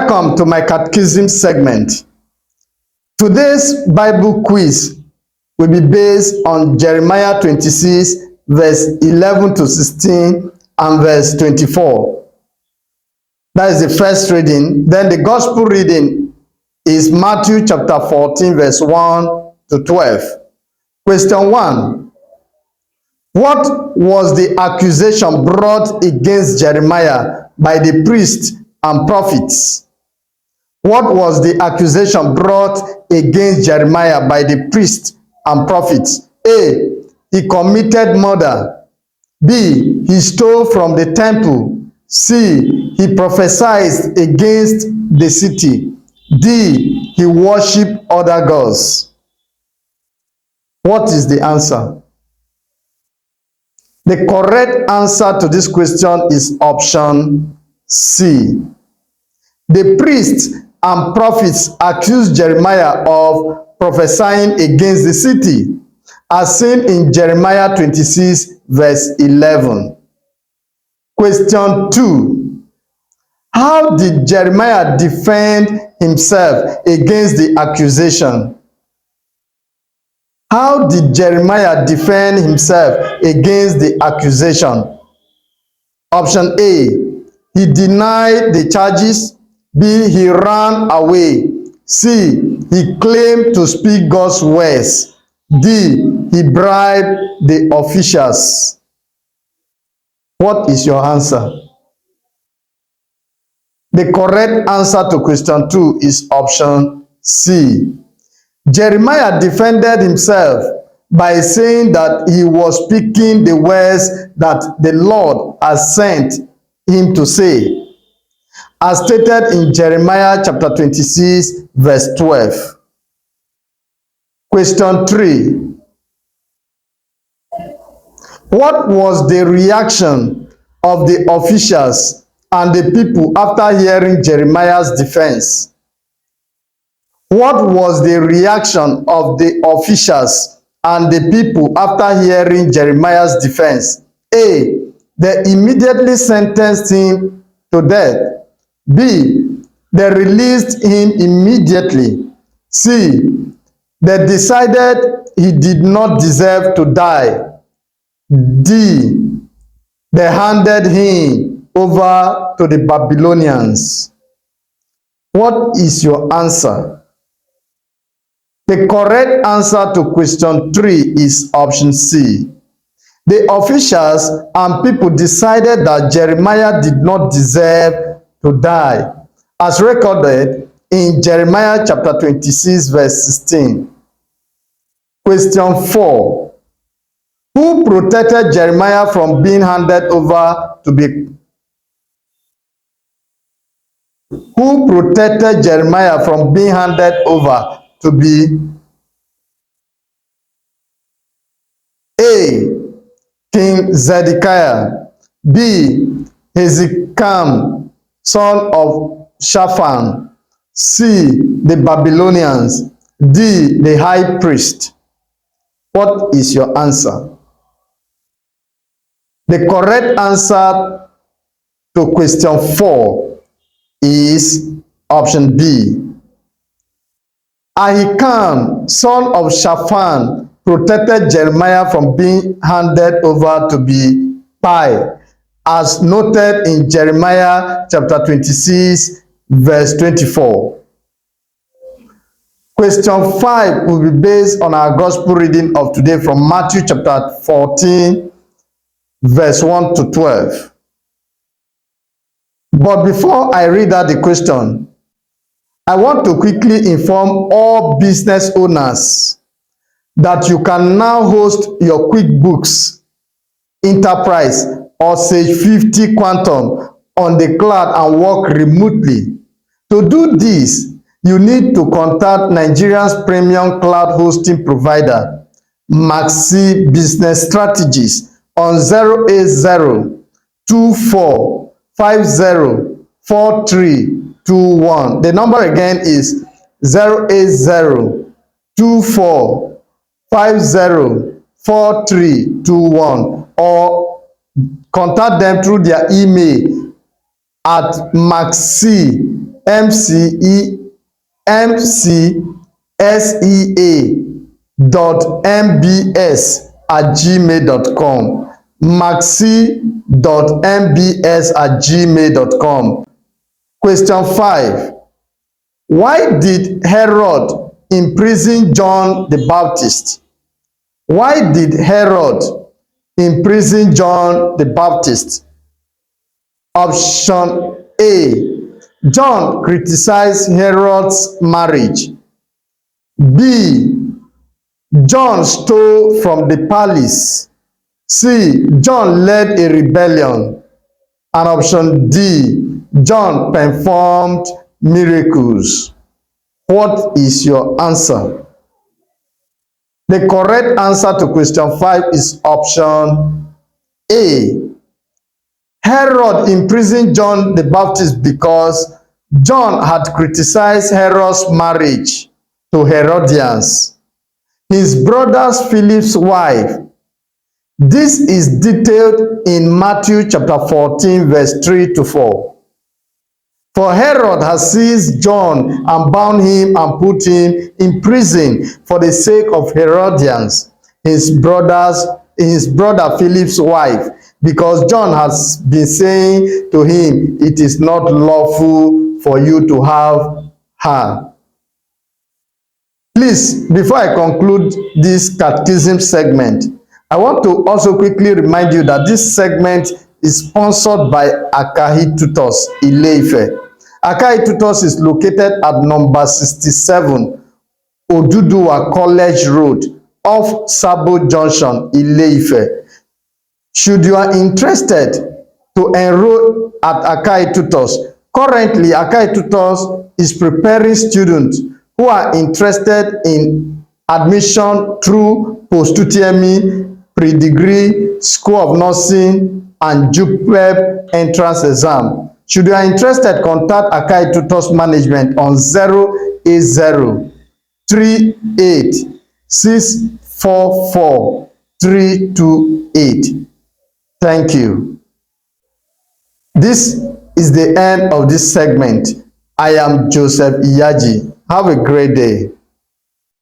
Welcome to my Catechism segment. Today's Bible quiz will be based on Jeremiah 26, verse 11 to 16 and verse 24. That is the first reading. Then the Gospel reading is Matthew chapter 14, verse 1 to 12. Question 1. What was the accusation brought against Jeremiah by the priests and prophets? What was the accusation brought against Jeremiah by the priests and prophets? A. He committed murder. B. He stole from the temple. C. He prophesied against the city. D. He worshipped other gods. What is the answer? The correct answer to this question is option C. The priests and prophets accused Jeremiah of prophesying against the city, as seen in Jeremiah 26, verse 11. Question 2. How did Jeremiah defend himself against the accusation? How did Jeremiah defend himself against the accusation? Option A. He denied the charges. B. He ran away. C. He claimed to speak God's words. D. He bribed the officials. What is your answer? The correct answer to question 2 is option C. Jeremiah defended himself by saying that he was speaking the words that the Lord has sent him to say, as stated in Jeremiah chapter 26, verse 12. Question 3. What was the reaction of the officials and the people after hearing Jeremiah's defense? What was the reaction of the officials and the people after hearing Jeremiah's defense? A. They immediately sentenced him to death. B. They released him immediately. C. They decided he did not deserve to die. D. They handed him over to the Babylonians. What is your answer? The correct answer to question 3 is option C. The officials and people decided that Jeremiah did not deserve to die, as recorded in Jeremiah chapter 26, verse 16. Question 4. Who protected Jeremiah from being handed over to be Who protected Jeremiah from being handed over to be A. King Zedekiah. B. Hezekiah, son of Shaphan. C. The Babylonians. D. The high priest. What is your answer? The correct answer to question 4 is option B. Ahikam, son of Shaphan, protected Jeremiah from being handed over to be Pai, as noted in Jeremiah chapter 26, verse 24. Question 5 will be based on our gospel reading of today from Matthew chapter 14, verse 1 to 12. But before I read out the question, I want to quickly inform all business owners that you can now host your QuickBooks Enterprise or Sage 50 Quantum on the cloud and work remotely. To do this, you need to contact Nigeria's premium cloud hosting provider, Maxi Business Strategies, on 080-2450-4321. The number again is 080-2450-4321, or contact them through their email at maxi maxea.mbs@gmail.com, maxi.mbs@gmail.com. Question 5. Why did Herod imprison John the Baptist? Why did Herod imprison John the Baptist? Option A. John criticized Herod's marriage. B. John stole from the palace. C. John led a rebellion. And option D. John performed miracles. What is your answer? The correct answer to question 5 is option A. Herod imprisoned John the Baptist because John had criticized Herod's marriage to Herodias, his brother Philip's wife. This is detailed in Matthew chapter 14, verse 3 to 4. For Herod has seized John and bound him and put him in prison for the sake of Herodias, his brother Philip's wife, because John has been saying to him, "It is not lawful for you to have her." Please, before I conclude this catechism segment, I want to also quickly remind you that this segment is sponsored by Akahi Tutors, Ile-Ife. Akahi Tutors is located at number 67 Oduduwa College Road off Sabo Junction, Ile-Ife. Should you are interested to enroll at Akahi Tutors, currently Akahi Tutors is preparing students who are interested in admission through post-UTME, pre-degree, School of Nursing, and JUPEB entrance exam. Should you are interested, contact Akahi Tutors Management on 08038644328. Thank you. This is the end of this segment. I am Joseph Iyaji. Have a great day.